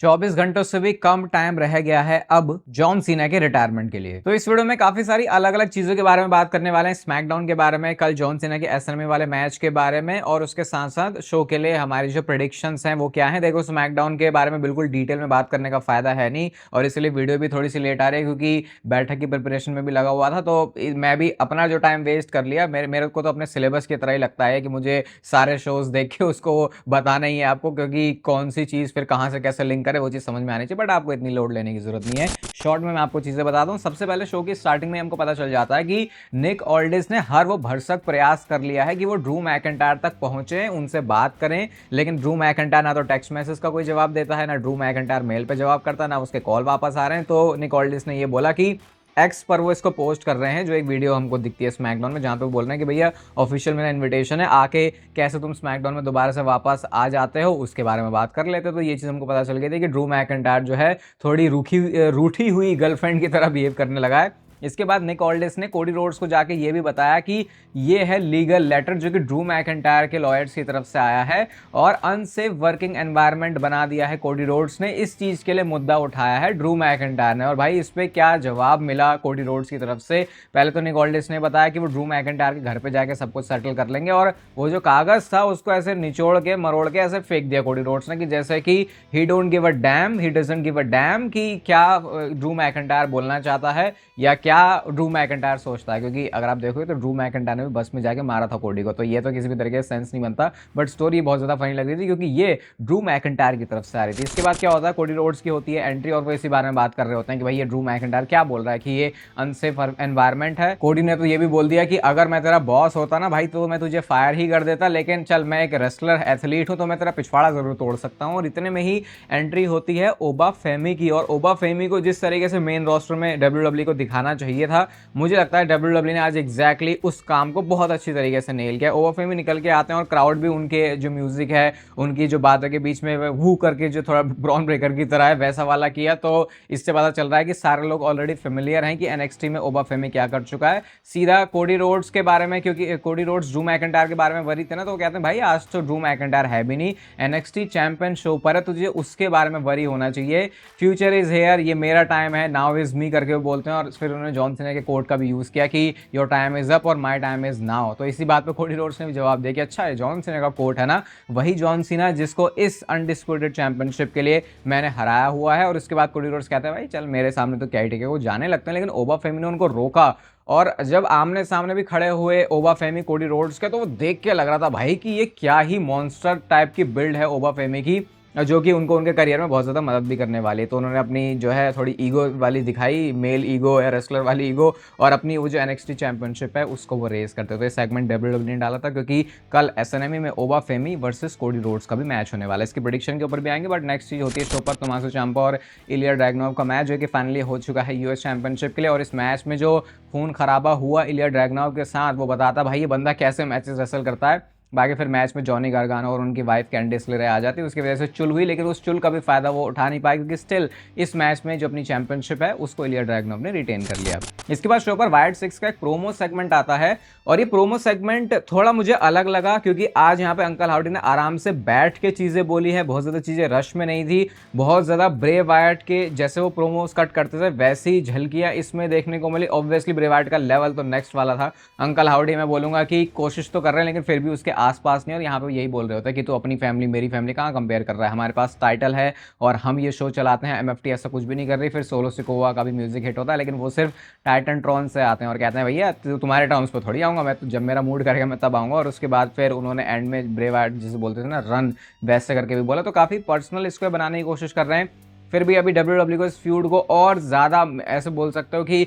24 घंटों से भी कम टाइम रह गया है अब जॉन सीना के रिटायरमेंट के लिए। तो इस वीडियो में काफी सारी अलग अलग चीजों के बारे में बात करने वाले हैं। स्मैकडाउन के बारे में, कल जॉन सीना के एसएनएम वाले मैच के बारे में, और उसके साथ साथ शो के लिए हमारी जो प्रेडिक्शंस हैं वो क्या है। देखो, स्मैकडाउन के बारे में बिल्कुल डिटेल में बात करने का फायदा है नहीं, और इसलिए वीडियो भी थोड़ी सी लेट आ रही है क्योंकि बैठक की प्रिपरेशन में भी लगा हुआ था। तो मैं भी अपना जो टाइम वेस्ट कर लिया। मेरे को तो अपने सिलेबस की तरह ही लगता है कि मुझे सारे शोज देख के उसको बताना ही है आपको, क्योंकि कौन सी चीज फिर कहां से कैसे लिंक करे वो चीज समझ में आनी चाहिए। बट आपको इतनी लोड लेने की जरूरत नहीं है। शॉर्ट में मैं आपको चीजें बता दूं। सबसे पहले शो की स्टार्टिंग में हमको पता चल जाता है कि निक ऑल्डिस ने हर वो भरसक प्रयास कर लिया है कि वो ड्रू मैकइंटायर तक पहुंचे, उनसे बात करें, लेकिन ड्रू मैकइंटायर ना तो टेक्स्ट मैसेज का कोई जवाब देता है, ना ड्रू मैकइंटायर मेल पे जवाब करता, ना उसके कॉल वापस आ रहे हैं। तो निक ऑल्डिस ने ये बोला कि एक्स पर वो इसको पोस्ट कर रहे हैं, जो एक वीडियो हमको दिखती है स्मैकडाउन में, जहां पे वो बोल रहे हैं कि भैया ऑफिशियल मेरा इनविटेशन है, आके कैसे तुम स्मैकडाउन में दोबारा से वापस आ जाते हो उसके बारे में बात कर लेते। तो ये चीज हमको पता चल गई थी कि ड्रू मैकइंटायर जो है थोड़ी रूठी हुई गर्लफ्रेंड की तरह बिहेव करने लगा है। इसके बाद निक ऑल्डिस ने कोडी रोड्स को जाके ये भी बताया कि ये है लीगल लेटर जो कि ड्रू मैकइंटायर के लॉयर्स की तरफ से आया है, और अनसेफ वर्किंग एनवायरनमेंट बना दिया है कोडी रोड्स ने। इस चीज के लिए मुद्दा उठाया है ड्रू मैकइंटायर ने। और भाई, इस पे क्या जवाब मिला कोडी रोड्स की तरफ से? पहले तो निक ऑल्डिस ने बताया कि वो ड्रू मैकइंटायर के घर पे जाके सब कुछ सेटल कर लेंगे, और वो जो कागज था उसको ऐसे निचोड़ के मरोड़ के ऐसे फेंक दिया कोडी रोड्स ने, कि जैसे कि ही don't give a dam, he doesn't give a dam, कि क्या ड्रू मैकइंटायर बोलना चाहता है या क्या ड्रू मैकइंटायर सोचता है। क्योंकि अगर आप देखोगे तो ड्रू मैकइंटायर ने भी बस में जाके मारा था कोडी को, तो ये तो किसी भी तरीके से सेंस नहीं बनता। बट स्टोरी बहुत ज्यादा फनी लग रही थी क्योंकि ये ड्रू मैकइंटायर की तरफ से आ रही थी। इसके बाद क्या होता है, कोडी रोड्स की होती है एंट्री, और वो इसी बारे में बात कर रहे होते हैं कि भाई ये ड्रू मैकइंटायर क्या बोल रहा है कि ये अनसेफ एनवायरमेंट है। कोडी ने तो ये भी बोल दिया कि अगर मैं तेरा बॉस होता ना भाई तो मैं तुझे फायर ही कर देता, लेकिन चल मैं एक रेसलर एथलीट हूं तो मैं तेरा पिछवाड़ा जरूर तोड़ सकता हूं। और इतने में ही एंट्री होती है ओबा फेमी की, और ओबा फेमी को जिस तरीके से मेन रोस्टर में डब्ल्यूडब्ल्यू को दिखाना चाहिए था, मुझे लगता है डब्ल्यूडब्ल्यू ने आज एग्जैक्टली उस काम को बहुत अच्छी तरीके से नेल किया। ओबा फेमी निकल के आते हैं और क्राउड भी उनके जो म्यूजिक है, उनकी जो बातों के बीच में वू करके जो थोड़ा ब्रॉन ब्रेकर की तरह है वैसा वाला किया। तो इससे पता चल रहा है कि सारे लोग ऑलरेडी फेमिलियर हैं कि एनएक्सटी में ओबा फेमी क्या कर चुका है। सीधा कोडी रोड्स के बारे में, क्योंकि कोडी रोड्स ड्रू मैकइंटायर के बारे में वरी थे ना, तो वो कहते हैं भाई आज तो ड्रू मैकइंटायर है भी नहीं, एनएक्सटी चैंपियन शो पर है, तुझे उसके बारे में वरी होना चाहिए। फ्यूचर इज हेयर, ये मेरा टाइम है, नाउ इज मी करके वो बोलते हैं। और फिर उन्होंने जॉन सीना के कोट का भी यूज किया कि योर टाइम इज अप और माय टाइम इज नाउ। तो इसी बात पे कोडी रोड्स ने भी जवाब दिया कि अच्छा है, जॉन सीना का कोट है ना, वही जॉन सीना जिसको इस अनडिस्प्यूटेड चैंपियनशिप के लिए मैंने हराया हुआ है। और उसके बाद कोडी रोड्स कहते हैं भाई चल मेरे सामने तो क्या ही ठीक है, वो जाने लगते हैं। लेकिन ओबा फेमी ने उनको रोका, और जब आमने सामने भी खड़े हुए ओबा फेमी कोडी रोड्स के, तो वो देख के लग रहा था भाई कि ये क्या ही मॉन्स्टर टाइप की बिल्ड है ओबा फेमी की, जो कि उनको उनके करियर में बहुत ज़्यादा मदद भी करने वाली है। तो उन्होंने अपनी जो है थोड़ी ईगो वाली दिखाई, मेल ईगो या रेसलर वाली ईगो, और अपनी वो जो एनएक्सटी चैंपियनशिप है उसको वो रेस करते थे। सेगमेंट डब्ल्यूडब्ल्यू ने डाला था क्योंकि कल एसएनएम में ओबा फेमी वर्सेस कोडी रोड्स का भी मैच होने वाला है। इसकी प्रेडिक्शन के ऊपर भी आएंगे, बट नेक्स्ट चीज होती है शो पर टोमासो ciampa और इलिया ड्रैगनोव का मैच, जो कि फाइनली हो चुका है यूएस चैंपियनशिप के लिए। और इस मैच में जो खून खराबा हुआ इलिया ड्रैगनोव के साथ, वो बताता भाई ये बंदा कैसे मैचेस रेसल करता है। बाकी फिर मैच में जॉनी गार्गानो और उनकी वाइफ कैंडिस लेरे आ जाती है, उसकी वजह से चुल हुई, लेकिन उस चुल का भी फायदा वो उठा नहीं पाए क्योंकि स्टिल इस मैच में जो अपनी चैंपियनशिप है उसको इलिया ड्रैगनोव ने रिटेन कर लिया। इसके बाद शो पर वाइड 6 का एक प्रोमो सेगमेंट आता है, और ये प्रोमो सेगमेंट थोड़ा मुझे अलग लगा क्योंकि आज यहाँ पे अंकल हाउडी ने आराम से बैठ के चीजें बोली है, बहुत ज्यादा चीजें रश में नहीं थी, बहुत ज्यादा ब्रे वाइट के जैसे वो प्रोमोस कट करते थे वैसी ही झलकियां इसमें देखने को मिली। ऑब्वियसली ब्रे वाइट का लेवल तो नेक्स्ट वाला था। अंकल हाउडी मैं बोलूंगा कि कोशिश तो कर रहे हैं लेकिन फिर भी उसके आसपास नहीं, और यहाँ पे यही बोल रहे होते हैं कि तू अपनी फैमिली मेरी फैमिली कहाँ कंपेयर कर रहा है, हमारे पास टाइटल है और हम ये शो चलाते हैं, एमएफटी ऐसा कुछ भी नहीं कर रही। फिर सोलो सिकोवा का भी म्यूजिक हिट होता है, लेकिन वो सिर्फ टाइटन ट्रॉन से आते हैं और कहते हैं भैया तुम्हारे टर्म्स पे थोड़ी आऊंगा मैं, तो जब मेरा मूड करेगा मैं तब आऊंगा। और उसके बाद फिर उन्होंने एंड में ब्रे वाइट जिसे बोलते थे ना रन, वैसे करके भी बोला। तो काफी पर्सनल इसको बनाने की कोशिश कर रहे हैं। फिर भी अभी डब्ल्यूडब्ल्यू को इस फ्यूड को और ज्यादा ऐसे बोल सकते हो कि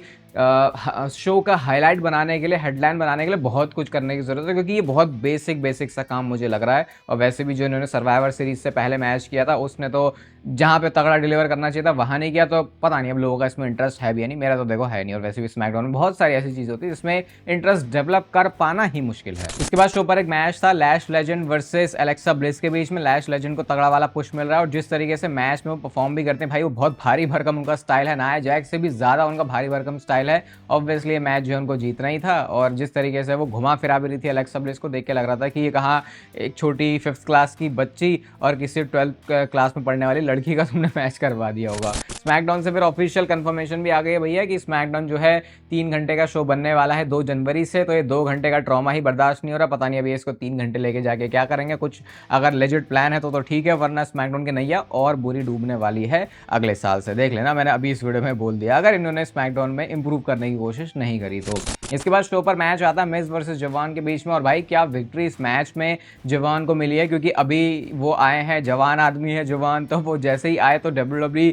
शो का हाईलाइट बनाने के लिए, हेडलाइन बनाने के लिए बहुत कुछ करने की जरूरत है, क्योंकि ये बहुत बेसिक सा काम मुझे लग रहा है। और वैसे भी जो इन्होंने सर्वाइवर सीरीज से पहले मैच किया था उसने तो जहां पे तगड़ा डिलीवर करना चाहिए था वहां नहीं किया। तो पता नहीं अब लोगों का इसमें इंटरेस्ट है भी या नहीं, मेरा तो देखो है नहीं। और वैसे भी स्मैकडाउन में बहुत सारी ऐसी चीज होती है जिसमें इंटरेस्ट डेवलप कर पाना ही मुश्किल है। इसके बाद शो पर एक मैच था लैश लेजेंड वर्सेस एलेक्सा ब्लिस के बीच में। लैश लेजेंड को तगड़ा वाला पुश मिल रहा है, और जिस तरीके से मैच में वो परफॉर्म भी करते हैं भाई, वो बहुत भारी भरकम उनका स्टाइल है, नाया जैक से भी ज्यादा उनका भारी भरकम स्टाइल स्टाइल है। ऑब्वियसली ये मैच जो उनको जीतना ही था, और जिस तरीके से वो घुमा फिरा भी रही थी एलेक्सा ब्लिस को, देख के लग रहा था कि ये कहाँ एक छोटी 5th क्लास की बच्ची और किसी 12th क्लास में पढ़ने वाली लड़की का तुमने मैच करवा दिया होगा। स्मैकडाउन से फिर ऑफिशियल कंफर्मेशन भी आ गई है भैया कि स्मैकडाउन जो है 3 घंटे का शो बनने वाला है 2 जनवरी से। तो ये 2 घंटे का ट्रॉमा ही बर्दाश्त नहीं हो रहा। पता नहीं अभी इसको 3 घंटे लेके जाके क्या करेंगे। कुछ अगर लेजिट प्लान है तो ठीक है, वरना स्मैकडाउन की नैया और बुरी डूबने वाली है अगले साल से। देख लेना, मैंने अभी इस वीडियो में बोल दिया, अगर इन्होंने स्मैकडाउन में इंप्रूव करने की कोशिश नहीं करी तो। इसके बाद शो पर मैच आता है मिज वर्सेस जवान के बीच में, और भाई क्या विक्ट्री इस मैच में जवान को मिली है, क्योंकि अभी वो आए हैं, जवान आदमी है जवान, तो वो जैसे ही आए तो WWE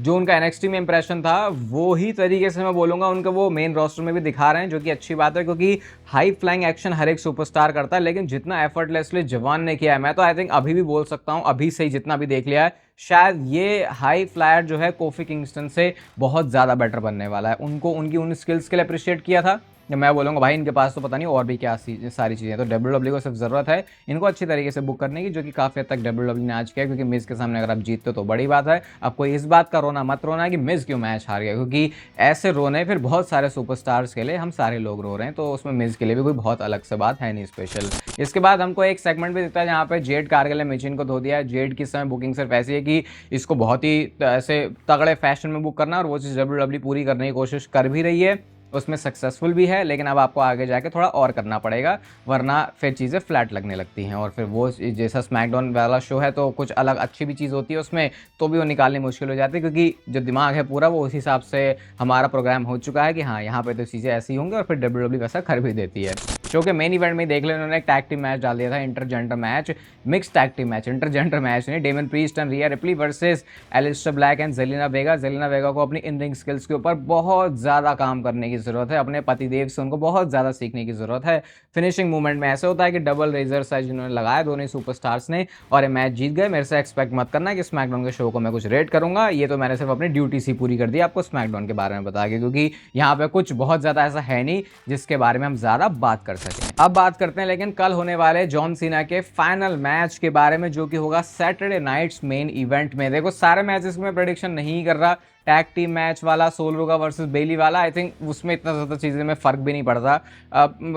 जो उनका NXT में इंप्रेशन था वो ही तरीके से मैं बोलूँगा उनका वो मेन रोस्टर में भी दिखा रहे हैं, जो कि अच्छी बात है, क्योंकि हाई फ्लाइंग एक्शन हर एक सुपरस्टार करता है, लेकिन जितना एफर्टलेसली जवान ने किया है, मैं तो आई थिंक अभी भी बोल सकता हूँ, अभी से ही जितना भी देख लिया है, शायद ये हाई फ्लायर जो है कोफी किंगस्टन से बहुत ज़्यादा बेटर बनने वाला है। उनको उनकी उन स्किल्स के लिए अप्रिशिएट किया था, मैं बोलूँगा भाई इनके पास तो पता नहीं और भी क्या सारी चीज़ें। तो WWE को सिर्फ ज़रूरत है इनको अच्छी तरीके से बुक करने की, जो कि काफ़ी हद तक WWE ने आज किया, क्योंकि मिज़ के सामने अगर आप जीतते हो तो बड़ी बात है। अब कोई इस बात का रोना मत रोना कि मिज़ क्यों मैच हार गया, क्योंकि ऐसे रोने फिर बहुत सारे सुपरस्टार्स के लिए, हम सारे लोग रो रहे हैं, तो उसमें मिज़ के लिए भी कोई बहुत अलग से बात है नहीं स्पेशल। इसके बाद हमको एक सेगमेंट भी दिखता है जहाँ पे जेड कारगिल ने मिचिन को धो दिया है। जेड की समय बुकिंग सिर्फ ऐसी है कि इसको बहुत ही ऐसे तगड़े फैशन में बुक करना, और वो चीज़ WWE पूरी करने की कोशिश कर भी रही है, उसमें सक्सेसफुल भी है, लेकिन अब आपको आगे जाके थोड़ा और करना पड़ेगा, वरना फिर चीज़ें फ्लैट लगने लगती हैं। और फिर वो जैसा स्मैकडाउन वाला शो है तो कुछ अलग अच्छी भी चीज़ होती है उसमें, तो भी वो निकालनी मुश्किल हो जाती है, क्योंकि जो दिमाग है पूरा वो उस हिसाब से हमारा प्रोग्राम हो चुका है कि हाँ यहाँ पे तो चीज़ें ऐसी होंगी, और फिर WWE वैसा कर भी देती है। शो के मेन इवेंट में देख लें, उन्होंने एक टैग टीम मैच डाल दिया था, intergender match, mix tag team match, intergender match नहीं, Damian Priest and Rhea Ripley versus Aleister Black and Zelina Vega. Zelina Vega को अपनी इन रिंग स्किल्स के ऊपर बहुत ज़्यादा काम करने की ज़रूरत है, अपने पतिदेव से उनको बहुत ज़्यादा सीखने की ज़रूरत है। फिनिशिंग मूवमेंट में ऐसे होता है कि डबल रेजर साइज जिन्होंने लगाया दोनों सुपरस्टार्स ने, और ये मैच जीत गए। मेरे से एक्सपेक्ट मत करना कि स्मैकडाउन के शो को मैं कुछ रेट करूंगा, ये तो मैंने सिर्फ अपनी ड्यूटी सी पूरी कर दी आपको स्मैकडाउन के बारे में बता के, क्योंकि यहाँ पे कुछ बहुत ज़्यादा ऐसा है नहीं जिसके बारे में हम ज़्यादा बात कर सकें। अब बात करते हैं लेकिन कल होने वाले जॉन सीना के फाइनल मैच के बारे में, जो कि होगा सैटरडे नाइट्स मेन इवेंट में। देखो सारे मैचेस में प्रेडिक्शन नहीं कर रहा, टैग टीम मैच वाला सोल रोगा वर्सेस बेली वाला, आई थिंक उसमें इतना ज़्यादा चीज़ें में फ़र्क भी नहीं पड़ता।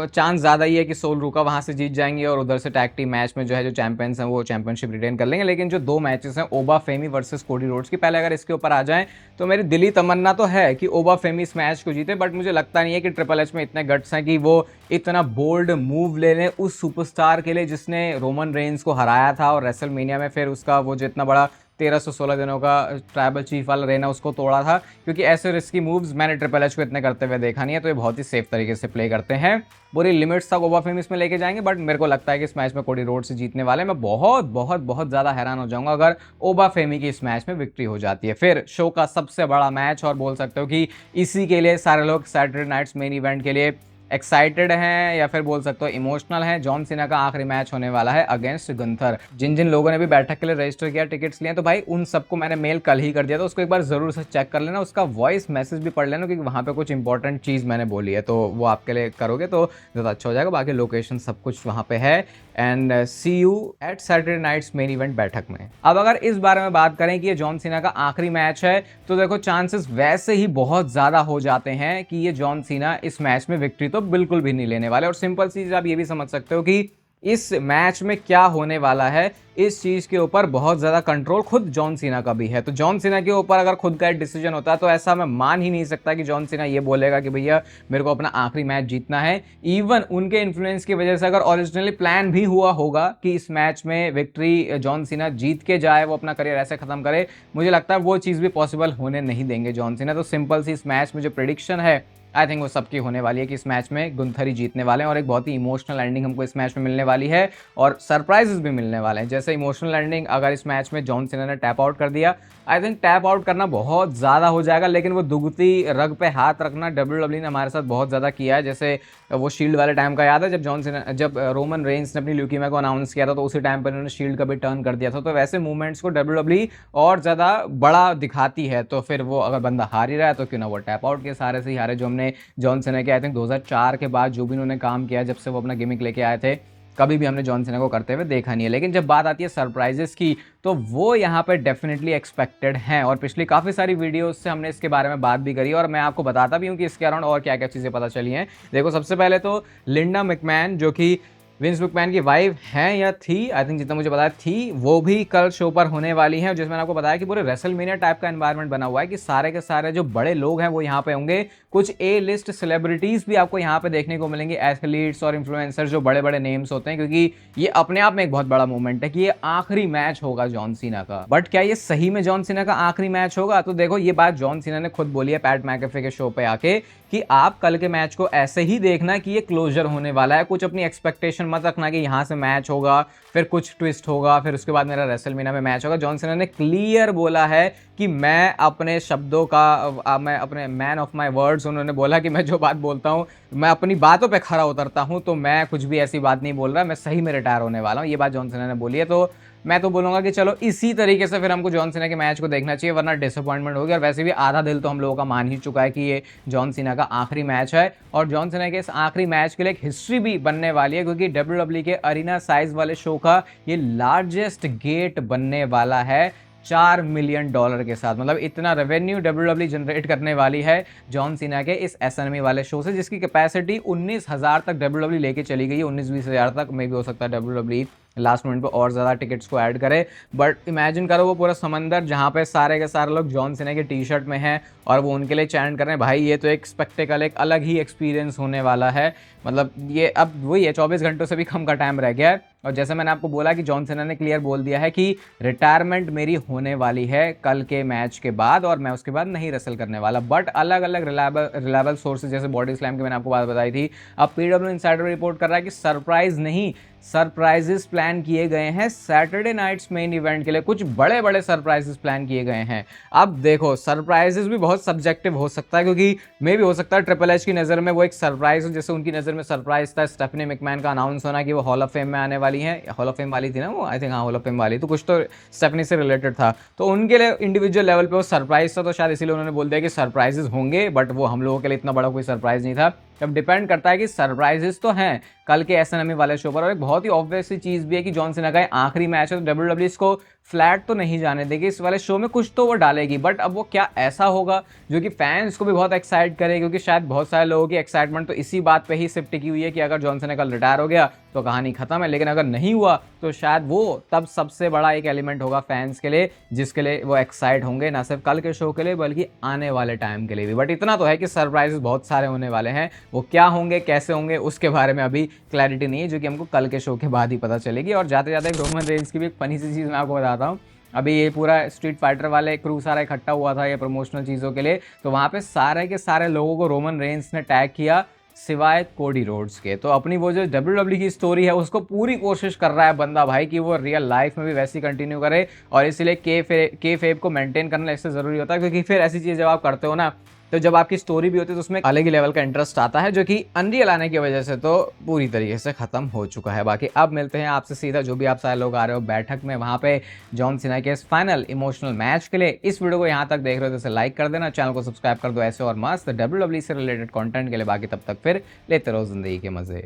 चांस ज़्यादा ही है कि सोल रोका वहाँ से जीत जाएंगे, और उधर से टैग टीम मैच में जो है जो चैंपियंस हैं वो चैंपियनशिप रिटेन कर लेंगे। लेकिन जो 2 मैचेस हैं ओबा फेमी वर्सेस कोडी रोड्स की, पहले अगर इसके ऊपर आ जाएं तो मेरी दिली तमन्ना तो है कि ओबा फेमी इस मैच को जीते, बट मुझे लगता नहीं है कि ट्रिपल एच में इतने गट्स हैं कि वो इतना बोल्ड मूव ले लें उस सुपरस्टार के लिए जिसने रोमन रेंस को हराया था, और रेसलमेनिया में फिर उसका वो जो इतना बड़ा 1316 दिनों का ट्राइबल चीफ वाला रहना उसको तोड़ा था। क्योंकि ऐसे रिस्की मूव्स मैंने ट्रिपल एच को इतने करते हुए देखा नहीं है, तो ये बहुत ही सेफ तरीके से प्ले करते हैं। पूरी लिमिट्स तक ओबा फेमी इसमें लेके जाएंगे, बट मेरे को लगता है कि इस मैच में कोडी रोड से जीतने वाले। मैं बहुत बहुत बहुत ज़्यादा हैरान हो जाऊंगा अगर ओबा फेमी की इस मैच में विक्ट्री हो जाती है। फिर शो का सबसे बड़ा मैच, और बोल सकते हो कि इसी के लिए सारे लोग सैटरडे नाइट्स मेन इवेंट के लिए एक्साइटेड हैं, या फिर बोल सकते हो इमोशनल हैं। जॉन सीना का आखिरी मैच होने वाला है अगेंस्ट गुंथर। जिन जिन लोगों ने भी बैठक के लिए रजिस्टर किया, टिकट्स लिए, तो भाई उन सबको मैंने मेल कल ही कर दिया था, उसको एक बार जरूर से चेक कर लेना, उसका वॉइस मैसेज भी पढ़ लेना, क्योंकि वहाँ पे कुछ इंपॉर्टेंट चीज़ मैंने बोली है, तो वो आपके लिए करोगे तो ज़्यादा अच्छा हो जाएगा। बाकी लोकेशन सब कुछ वहाँ पे है, and see you at Saturday night's main event बैठक में। अब अगर इस बारे में बात करें कि ये जॉन सीना का आखिरी मैच है, तो देखो चांसेस वैसे ही बहुत ज़्यादा हो जाते हैं कि ये जॉन सीना इस मैच में विक्ट्री तो बिल्कुल भी नहीं लेने वाले। और सिंपल चीज आप ये भी समझ सकते हो कि इस मैच में क्या होने वाला है, इस चीज के ऊपर बहुत ज्यादा कंट्रोल खुद जॉन सीना का भी है। तो जॉन सीना के ऊपर अगर खुद का एक डिसीजन होता है, तो ऐसा मैं मान ही नहीं सकता कि जॉन सीना ये बोलेगा कि भैया मेरे को अपना आखिरी मैच जीतना है। इवन उनके इन्फ्लुएंस की वजह से अगर ओरिजिनली प्लान भी हुआ होगा कि इस मैच में विक्ट्री जॉन सीना जीत के जाए, वो अपना करियर ऐसे खत्म करे, मुझे लगता है वो चीज़ भी पॉसिबल होने नहीं देंगे जॉन सीना। तो सिंपल सी इस मैच में जो प्रेडिक्शन है आई थिंक वो सबकी होने वाली है कि इस मैच में गुंथर ही जीतने वाले हैं, और एक बहुत ही इमोशनल एंडिंग हमको इस मैच में मिलने वाली है, और सरप्राइजेस भी मिलने वाले हैं। जैसे इमोशनल एंडिंग अगर इस मैच में जॉन सीना ने टैप आउट कर दिया, आई थिंक टैप आउट करना बहुत ज़्यादा हो जाएगा, लेकिन वो दुगती रग पे हाथ रखना WWE ने हमारे साथ बहुत ज़्यादा किया है। जैसे वो शील्ड वाले टाइम का याद है जब रोमन रेंस ने अपनी ल्यूकीमिया को अनाउंस किया था, तो उसी टाइम पर उन्होंने शील्ड का भी टर्न कर दिया था। तो वैसे मूवमेंट्स को WWE और ज़्यादा बड़ा दिखाती है, तो फिर वो अगर बंदा हार ही रहा है तो क्यों ना वो टैप आउट के सारे से ही हारे, जो हमने जॉन सीना के आई थिंक 2004 के बाद जो भी उन्होंने काम किया, जब से वो अपना गिमिक लेके आए थे, कभी भी हमने जॉन सीना को करते हुए देखा नहीं है। लेकिन जब बात आती है सरप्राइजेस की, तो वो यहाँ पे डेफिनेटली एक्सपेक्टेड हैं और पिछली काफ़ी सारी वीडियोस से हमने इसके बारे में बात भी करी और मैं आपको बताता भी हूँ कि इसके अराउंड और क्या क्या चीज़ें पता चली हैं। देखो, सबसे पहले तो लिंडा मैकमैन, जो कि विंस मैकमैन की वाइफ हैं या थी, आई थिंक जितना मुझे पता है थी, वो भी कल शो पर होने वाली हैं। जिसमें मैंने आपको बताया कि पूरे रेसलमेनिया टाइप का एनवायरनमेंट बना हुआ है कि सारे के सारे जो बड़े लोग हैं वो यहाँ पे होंगे। कुछ ए लिस्ट सेलिब्रिटीज भी आपको यहाँ पे देखने को मिलेंगे, एथलीट्स और इन्फ्लुएंसर्स, जो बड़े बड़े नेम्स होते हैं, क्योंकि ये अपने आप में एक बहुत बड़ा मूवमेंट है कि ये आखिरी मैच होगा जॉन सीना का। बट क्या ये सही में जॉन सीना का आखिरी मैच होगा? तो देखो, ये बात जॉन सीना ने खुद बोली है पैट मैकेफे के शो पे आके कि आप कल के मैच को ऐसे ही देखना कि ये क्लोजर होने वाला है। कुछ अपनी एक्सपेक्टेशन मत रखना कि यहाँ से मैच होगा, फिर कुछ ट्विस्ट होगा, फिर उसके बाद मेरा रेसलमेनिया में मैच होगा। जॉन सीना ने क्लियर बोला है कि मैं अपने शब्दों का मैं अपने मैन ऑफ माय वर्ड्स, उन्होंने बोला कि मैं जो बात बोलता हूँ, मैं अपनी बातों पे खरा उतरता हूँ, तो मैं कुछ भी ऐसी बात नहीं बोल रहा, मैं सही में रिटायर होने वाला हूँ। ये बात जॉन सीना ने बोली है। तो मैं तो बोलूंगा कि चलो इसी तरीके से फिर हमको जॉन सीना के मैच को देखना चाहिए, वरना डिसअपॉइंटमेंट होगी। और वैसे भी आधा दिल तो हम लोगों का मान ही चुका है कि ये जॉन सीना का आखिरी मैच है और जॉन सीना के इस आखिरी मैच के लिए एक हिस्ट्री भी बनने वाली है, क्योंकि WWE के अरीना साइज वाले शो का ये लार्जेस्ट गेट बनने वाला है $4 मिलियन के साथ। मतलब इतना रेवेन्यू WWE जनरेट करने वाली है जॉन सीना के इस SNME वाले शो से, जिसकी कैपेसिटी 19,000 तक WWE लेके चली गई है। 19-20 हज़ार तक मे भी हो सकता है WWE लास्ट मोमेंट पे और ज़्यादा टिकट्स को ऐड करे। बट इमेजिन करो वो पूरा समंदर जहाँ पे सारे के सारे लोग जॉन सीना के टी शर्ट में हैं और वो उनके लिए चैंट कर रहे हैं। भाई ये तो एक स्पेक्टेकल, एक अलग ही एक्सपीरियंस होने वाला है। मतलब ये अब वही है, 24 घंटों से भी कम का टाइम रह गया है। और जैसे मैंने आपको बोला कि जॉन सीना ने क्लियर बोल दिया है कि रिटायरमेंट मेरी होने वाली है कल के मैच के बाद और मैं उसके बाद नहीं रेसल करने वाला। बट अलग अलग रिलायबल सोर्सेज जैसे बॉडी स्लैम की मैंने आपको बात बताई थी, अब PW इनसाइडर रिपोर्ट कर रहा है कि सरप्राइज नहीं, सरप्राइजेस प्लान किए गए हैं सैटरडे नाइट्स मेन इवेंट के लिए। कुछ बड़े बड़े सरप्राइजेस प्लान किए गए हैं। अब देखो, सरप्राइजेस भी बहुत सब्जेक्टिव हो सकता है, क्योंकि मे भी हो सकता है ट्रिपल एच की नज़र में वो एक सरप्राइज हो, जैसे उनकी नज़र में सरप्राइज था स्टेफनी मैकमैन का अनाउंस होना कि वो हॉल ऑफ फेम में आने वाली है। हॉल ऑफ फेम वाली थी ना वो, आई थिंक, हाँ हॉल ऑफ फेम वाली, तो कुछ तो स्टेफनी से रिलेटेड था। तो उनके लिए इंडिविजुअल लेवल पे वो सरप्राइज था, तो शायद इसीलिए उन्होंने बोल दिया कि सरप्राइजेस होंगे। बट वो हम लोगों के लिए इतना बड़ा कोई सरप्राइज नहीं था। अब डिपेंड करता है कि सरप्राइजेस तो हैं कल के SNME वाले शो पर। और एक बहुत ही ऑब्वियस सी चीज़ भी है कि जॉन सीना का आखिरी मैच है, तो WWE इसको फ्लैट तो नहीं जाने देगी। इस वाले शो में कुछ तो वो डालेगी, बट अब वो क्या ऐसा होगा जो कि फैंस को भी बहुत एक्साइट करे, क्योंकि शायद बहुत सारे लोगों की एक्साइटमेंट तो इसी बात पे ही सिर्फ टिकी हुई है कि अगर जॉन सीना कल रिटायर हो गया तो कहानी खत्म है। लेकिन अगर नहीं हुआ तो शायद वो तब सबसे बड़ा एक एलिमेंट होगा फैंस के लिए, जिसके लिए वो एक्साइट होंगे, ना सिर्फ कल के शो के लिए बल्कि आने वाले टाइम के लिए भी। बट इतना तो है कि सरप्राइजेस बहुत सारे होने वाले हैं। वो क्या होंगे, कैसे होंगे, उसके बारे में अभी क्लैरिटी नहीं है, जो कि हमको कल के शो के बाद ही पता चलेगी। और जाते जाते एक रोमन रेंज की भी एक फनी सी चीज़ मैं आपको बताता हूँ। अभी ये पूरा स्ट्रीट फाइटर वाले क्रू सारा इकट्ठा हुआ था ये प्रमोशनल चीज़ों के लिए, तो वहाँ पे सारे के सारे लोगों को रोमन रेंज ने टैग किया सिवाय कोडी रोड्स के। तो अपनी वो जो WWE की स्टोरी है उसको पूरी कोशिश कर रहा है बंदा भाई कि वो रियल लाइफ में भी वैसी कंटिन्यू करे, और इसीलिए के फेब को मेंटेन करना इससे ज़रूरी होता है, क्योंकि फिर ऐसी चीज़ जब आप करते हो ना, तो जब आपकी स्टोरी भी होती है तो उसमें अलग ही लेवल का इंटरेस्ट आता है, जो कि अनरियल आने की वजह से तो पूरी तरीके से खत्म हो चुका है। बाकी अब मिलते हैं आपसे सीधा, जो भी आप सारे लोग आ रहे हो बैठक में, वहां पे जॉन सीना के इस फाइनल इमोशनल मैच के लिए। इस वीडियो को यहाँ तक देख रहे हो तो इसे लाइक कर देना, चैनल को सब्सक्राइब कर दो ऐसे और मस्त WWE से रिलेटेड कंटेंट के लिए। बाकी तब तक फिर लेते रहो जिंदगी के मजे।